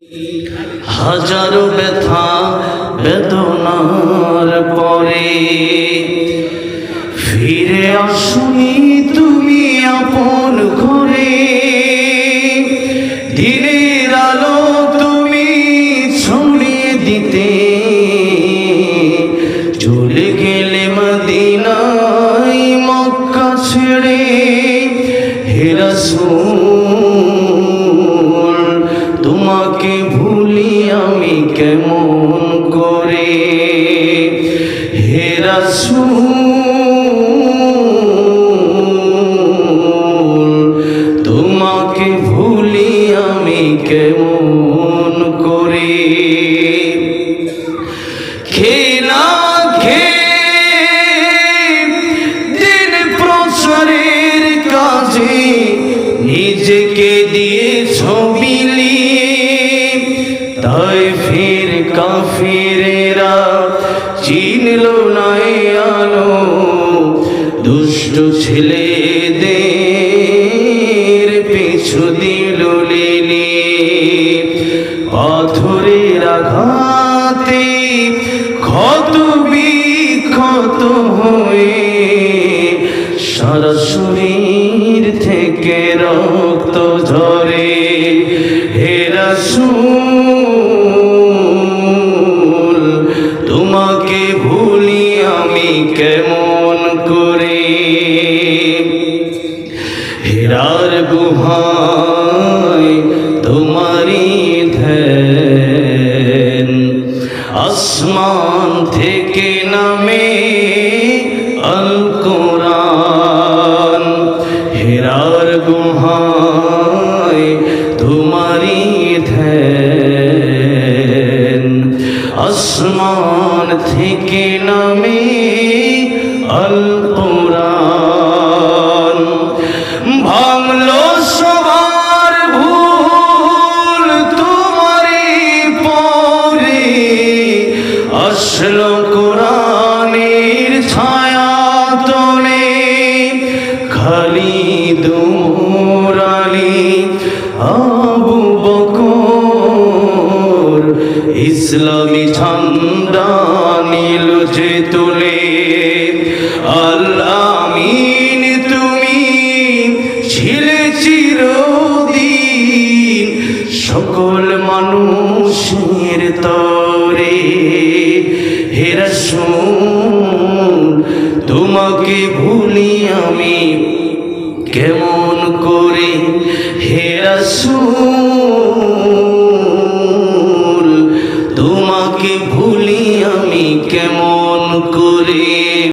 হাজারো ব্যথা বেদনার পরে ফিরে আসনি তুমি আপন করে। দিনের আলো তুমি ছড়িয়ে দিতে চলে গেলে মদিনায় মক্কা ছেড়ে। হে রাসূল তোমাকে ভুলি আমি কেমন করে। হে রাসূল তোমাকে ভুলি আমি কেমন করে। খেলা দিন প্রচারের কাজে নিজেকে দিয়ে ছবিলিয়ে, তাই ফির কাফিরেরা চিনল না আলো। দুষ্ট ছেলেদের পিছু দিল লিলি, পাথরের আঘাতে ক্ষত বিক্ষত হয়ে সারা শরীর থেকে রক্ত ঝরে। হে রাসূল তোমাকে ভুলি আমি কেমন করে। হেরার গুহায় তোমারি ধ্যান, আসমান থেকে নামে আল কোরআন। হেরার গুহায় তোমারি ধ্যান, আসমান থেকে নামে আল কোরআন। ভাঙলো সবার ভুল তোমারি পরে, আসলো কোরআনের ছায়া তলে। খালিদ ওমর আলী আবু বকর ইসলামী ঝান্ডা নীল যে তুলে। আল আমিন তুমি ছিলে চিরদিন সকল মানুষের তরে। হে রাসূল তোমাকে ভুলি আমি কেমন করে। হে রাসূল তোমাকে ভুলি আমি কেমন করে।